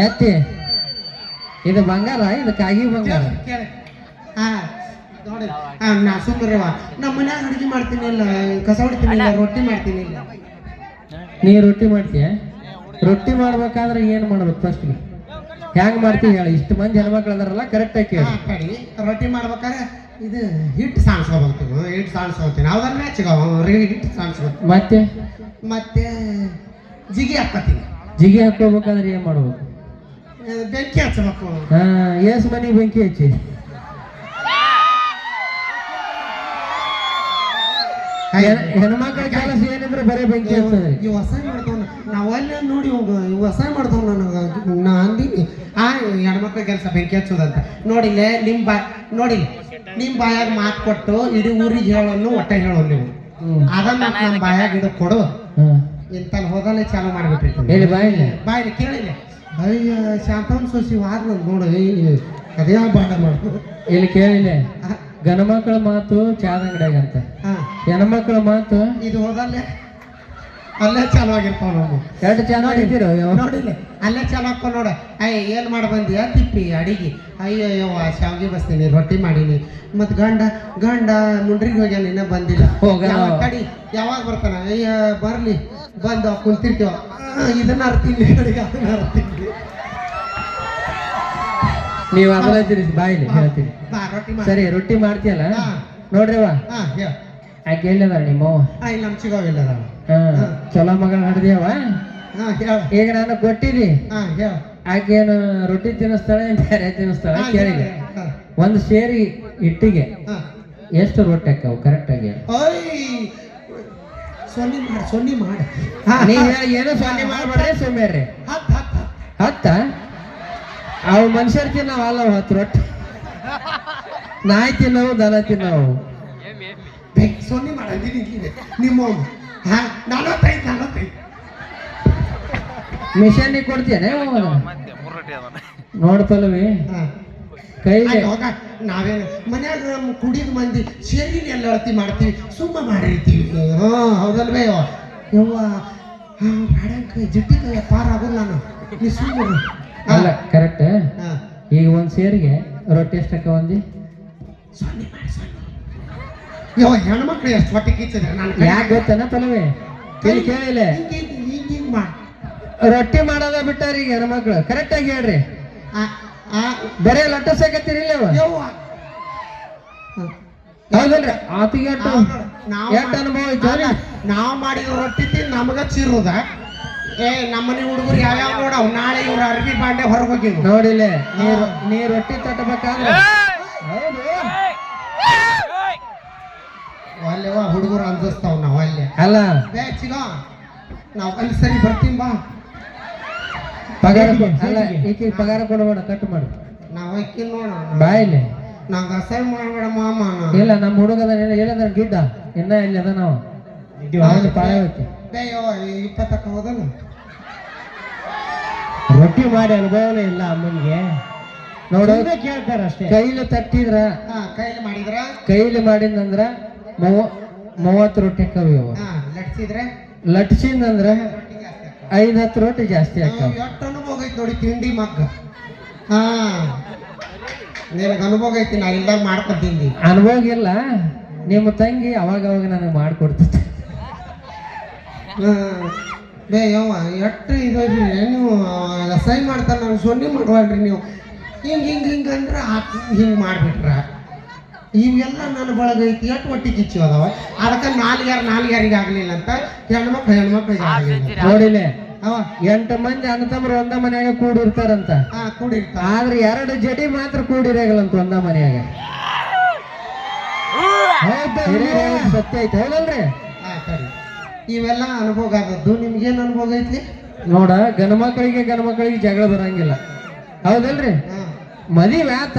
ಎತ್ತಿ ಇದು ಬಂಗಾರ, ಇದು ಕಾಗಿ ಬಂಗಾರ. ನೋಡಿ ನಾ ಸುಮ್ಮರವ ನಮ್ಮ ಮನ್ಯಾಗ ಅಡುಗೆ ಮಾಡ್ತೀನಿ ಇಲ್ಲ, ಕಸ ಹೊಡಿತೀನಿ ಇಲ್ಲ, ರೊಟ್ಟಿ ಮಾಡ್ತೀನಿ ಇಲ್ಲ. ನೀ ರೊಟ್ಟಿ ಮಾಡ್ತೀಯ? ರೊಟ್ಟಿ ಮಾಡ್ಬೇಕಾದ್ರೆ ಏನ್ ಮಾಡ್ಬೇಕು ಫಸ್ಟ್ಗೆ? ಹೆಂಗ್ ಮಾಡ್ತೀವಿ ಹೇಳಿ? ಇಷ್ಟು ಮಂದಿ ಹೆಣ್ಮಕ್ಳು ಅದಾರಲ್ಲ, ಕರೆಕ್ಟ್ ಆಗಿ ಕಡಿ ರೊಟ್ಟಿ ಮಾಡ್ಬೇಕಾದ್ರೆ ಇದು ಹಿಟ್ಟು ಸಾಣಿಸ್ಕೋಬೇಕು. ಹಿಟ್ಟು ಸಾಣಿಸ್ಕೋತೀನಿ ಅವ್ದನ್ನ ಹಿಟ್ಟು ಸಾಣಿಸ್ಕೋತೀನಿ. ಮತ್ತೆ ಜಿಗಿ ಹಾಕ್ತೀನಿ. ಜಿಗಿ ಹಾಕೋಬೇಕಾದ್ರೆ ಏನ್ ಮಾಡ್ಬೇಕು? ಬೆಂಕಿ ಹಚ್ಚಬೇಕು. ಏಸ್ ಮನಿ ಬೆಂಕಿ ಹಚ್ಚಿ? ಹೆಣ್ಮಕ್ಳ ಕೆಲಸ ಏನಿದ್ರೆ ಬರೀ ಬೆಂಕಿ ಹಚ್ಚೋದ್ರಿ. ಇವ್ ಹೊಸ ಮಾಡ್ತಾವ ನಾವಲ್ಲ ನೋಡಿ, ಹೊಸ ಮಾಡ್ತಾವ. ನನಗೆ ನಾ ಅಂದಿನಿ ಹೆಣ್ಮಕ್ಳ ಕೆಲಸ ಬೆಂಕಿ ಹಚ್ಚೋದಂತ. ನೋಡಿಲ್ಲ ನಿಮ್ ಬಾಯಾಗ ಮಾತು ಕೊಟ್ಟು ಇಡೀ ಊರಿಗೆ ಹೇಳೋನು ಒಟ್ಟೆ ಹೇಳೋ ನೀವು. ಅದನ್ನ ನಮ್ಮ ಬಾಯಾಗ ಇಡ ಕೊಡು. ಇಂತ ಹೋದಲ್ಲೇ ಚಾಲು ಮಾಡ್ಬಿಟ್ಟಿರ್ತೀನಿ. ಬಾಯಿಲಿ ಕೇಳಿಲ್ಲ. ಅಯ್ಯ ಶಾಂತನ್ ಸೋಸಿ ವಾದ ನೋಡಿ ಅದೇ ಬಾಡ ಮಾಡು. ಇಲ್ಲಿ ಕೇಳಿಲ್ಲ, ಗಣಮಕ್ಳ ಮಾತು ಚಾದ ಅಂಗಡಿಯಾಗಂತ, ಹೆಣ್ಮಕ್ಳ ಮಾತು ಇದು ಹೋದಲ್ಲೇ ಅಲ್ಲೇ ಚಾಲು ಆಗಿರ್ತಾವ. ನಾವು ಎರಡು ಚೆನ್ನಾಗಿದ್ದೀರ ನೋಡಿಲ್ಲ, ಅಲ್ಲೇ ಚಾಲು ಹಾಕೋ ನೋಡ. ಅಯ್ಯ ಏನ್ ಮಾಡಿ ಬಂದಿಯ ತಿಪ್ಪಿ ಅಡಿಗೆ? ಅಯ್ಯೋ ಶಾವಿಗೆ ಬಸ್ತೀನಿ, ರೊಟ್ಟಿ ಮಾಡೀನಿ. ಮತ್ ಗಂಡ ಮುಂಡ್ರಿಗೆ ಹೋಗ್ಯಾನ, ಇನ್ನ ಬಂದಿಲ್ಲ. ಕಡಿ ಯಾವಾಗ ಬರ್ತಾನ? ಅಯ್ಯ ಬರ್ಲಿ, ಬಂದು ಕುಂತಿರ್ತೀವ. ಇದನ್ನ ಅರ್ತೀನಿ ಅಡಿಗೆ, ಅದನ್ನ ಅರ್ತೀನಿ. ನೀವು ಅದನ್ನ ಬಾಯಿಲಿ ಹೇಳ್ತೀನಿ. ಸರಿ, ರೊಟ್ಟಿ ಮಾಡ್ತೀಯಲ್ಲ ನೋಡ್ರಿವ. ಆಕೆ ಎಲ್ಲದ ನಿಮ್ಮ ನಮ್ ಚಿಗವಿಲ್ಲದ ಚಲೋ ಮಗಳ ಹಡ್ದಿಯವ. ಈಗ ನಾನು ಕೊಟ್ಟಿದ್ದಿ, ಆಕೇನು ರೊಟ್ಟಿ ತಿನ್ನಿಸ್ತಾಳೆ ಬೇರೆ ತಿನ್ನಿಸ್ತಾಳೆ ಕೇಳಿದೆ. ಒಂದು ಸೇರಿ ಹಿಟ್ಟಿಗೆ ಎಷ್ಟು ರೊಟ್ಟಿ ಹಾಕವು ಕರೆಕ್ಟ್ ಆಗಿ? ಸೊನ್ನಿ ಮಾಡ. ಏನು ಸೊನ್ನೆ ಮಾಡ್ಬೇಡ್ರಿ, ಸುಮ್ಮೇರ್ರಿ. ಹತ್ತ ಅವು ಮನುಷ್ಯರು ತಿನ್ನವು ಅಲ್ಲ, 10 ರೊಟ್ಟಿ. ನಾಯಿ ತಿನ್ನವು, ದನ ತಿನ್ನವು. ಸೊನ್ನೆ ಮಾಡಿದ್ದೀನಿ ನಿಮ್ಮ 45 ಮಿಷನ್ ಕೊಡ್ತೀಯನೇ ನೋಡ್ತಲ್ವಿ ಕೈಲಿ. ನಾವೇನು ಮನ್ಯಾಗ ನಮ್ಮ ಕುಡಿದ ಮಂದಿ ಸೇರಿನ ಎಲ್ಲ ಅಳತಿ ಮಾಡ್ತೀವಿ, ಸುಮ್ಮ ಮಾಡಿರ್ತೀವಿ. ಹೌದಲ್ವೇ ಯವ್ವ? ಜಿಟ್ಟಿ ಕೈ ಪಾರ ಆಗೋದು ನಾನು. ನೀ ಸುಮ್ಮನೆ ಅಲ್ಲ ಕರೆಕ್ಟ್. ಈಗ ಒಂದ್ ಸೇರಿಗೆ ರೊಟ್ಟಿ ಎಷ್ಟಕ್ಕ ಒಂದಿ? ಹೆಣ್ಮಕ್ಳು ಎಷ್ಟು ಹೊಟ್ಟೆ ಕಿಚ್ಚಿದ್ರೆ ನಾನು ಯಾಕೆ ಗೊತ್ತನ ತಲವೇ? ಕೇಳಿಲ್ಲ, ರೊಟ್ಟಿ ಮಾಡೋದ ಬಿಟ್ಟಾರ ಈಗ ಹೆಣ್ಮಕ್ಳು. ಕರೆಕ್ಟ್ ಆಗಿ ಹೇಳ್ರಿ, ಬರೇ ಲಟ್ಟಸಕತ್ತೀರಿಲ್ಲ? ಹೌದಲ್ರಿ? ಆತಿಗೆ ಎಷ್ಟು ಅನುಭವ ಐತೆ? ನಾವು ಮಾಡಿದ ರೊಟ್ಟಿ ತಿಂದು ನಮಗ ಚಿರುದ. ನಮ್ಮನೆ ಹುಡುಗರು ಯಾವ್ಯಾವ ನೋಡವ್ ನಾಳೆ ಇವ್ರ ಅರ್ಬಿ ಬಾಂಡೆ ಹೊರಗೆ ಹೋಗಿ ನೋಡಿಲ್ಲ. ನೀ ರೊಟ್ಟಿ ತಟ್ಟಬೇಕಾದ್ರೆ ಅಲ್ಲೇವ ಹುಡುಗರು ಅಂಜಿಸ್ತಾವ್. ನಾವು ಅಲ್ಲೇ ಅಲ್ಲ ಚಿಗ ನಾವು ಅಲ್ಲಿ ಸರಿ ಬರ್ತೀವಿ ಬಾ. ಪಗಾರ ಅಲ್ಲ, ಈಕೆ ಪಗಾರ ಕೊಡಬೇಡ, ಕಟ್ ಮಾಡು. ನಾವು ಅಕ್ಕಿ ನೋಡ ಬಾಯಿಲೆ ನಂಗೆ ಅಸಹ್ಯ ಮಾಡಬೇಡ ಮಾಮ. ಇಲ್ಲ, ನಮ್ಮ ಹುಡುಗದ ಹೇಳಿದ್ರ ಗಿಡ್ಡ ಇನ್ನ ಇಲ್ಲಿ ಅದ. ನಾವು ಪಾಳೆ ಹೋಗ್ತಿ 20 ಹೋದನು. ರೊಟ್ಟಿ ಮಾಡಿ ಅನುಭವನೇ ಇಲ್ಲ ಅಮ್ಮನಿಗೆ. ನೋಡೋ ಕೇಳ್ತಾರ ಅಷ್ಟೇ. ಕೈಲಿ ತಟ್ಟಿದ್ರ, ಕೈಲಿ ಮಾಡಿದಂದ್ರ 30 ರೊಟ್ಟಿ ಕವಿ. ಲಟ್ಸಿಂದಂದ್ರ 5-10 ರೊಟ್ಟಿ ಜಾಸ್ತಿ ಆಗ್ತಾವ. ಎಷ್ಟು ಅನುಭವ ಐತಿ ನೋಡಿ ತಿಂಡಿ ಮಗ್ಗ. ನಿನಗೆ ಅನುಭವ ಐತಿ, ನಾ ಇಲ್ದಾಗ ಮಾಡ್ಕೊತೀನಿ. ಅನುಭವ ಇಲ್ಲ, ನಿಮ್ಮ ತಂಗಿ ಅವಾಗ ನನಗೆ ಮಾಡ್ಕೊಡ್ತಿತ್ತು. ಯವ್ವ ಎಷ್ಟು ಇದೈತಿ ನೀವು ಅಸಹ್ಯ ಮಾಡ್ತಾರೆ. ನಾನು ಸೊನ್ನೆ ಮಾಡುವಲ್ರಿ ನೀವು. ಹಿಂಗೆ ಅಂದ್ರೆ ಹಿಂಗೆ ಮಾಡಿಬಿಟ್ರ ಇವೆಲ್ಲ ನನ್ನ ಬಳಗೈತಿ. ಎಷ್ಟು ಒಟ್ಟಿ ಕಿಚ್ಚು ಅದಾವ. ಅದಕ್ಕೆ ನಾಲ್ಗಾರಿಗೆ ಆಗಲಿಲ್ಲ ಅಂತ ಹೆಣ್ಮಕ್ಳಿಗೆ ಆಗಲಿಲ್ಲ. ನೋಡಿಲ್ಲ, 8 ಮಂದಿ ಅಣ್ಣ ತಮ್ಮರು ಒಂದ ಮನ್ಯಾಗ ಕೂಡಿರ್ತಾರಂತ. ಕೂಡಿರ್ತಾರ, ಆದ್ರೆ 2 ಜಡಿ ಮಾತ್ರ ಕೂಡಿರಾಗಲ್ಲಂತ ಒಂದ ಮನ್ಯಾಗ. ಸತ್ಯ ಐತೆ ಹೌದಲ್ರಿ? ಸರಿ, ಇವೆಲ್ಲ ಅನುಭವ ಆದದ್ದು. ನಿಮ್ಗೇನು ಅನುಭವ ಐತಿ ನೋಡ? ಗಣಮಕ್ಳಿಗೆ ಜಗಳ ಬರಂಗಿಲ್ಲ ಹೌದಲ್ರಿ? ಮದುವೆ ಆತ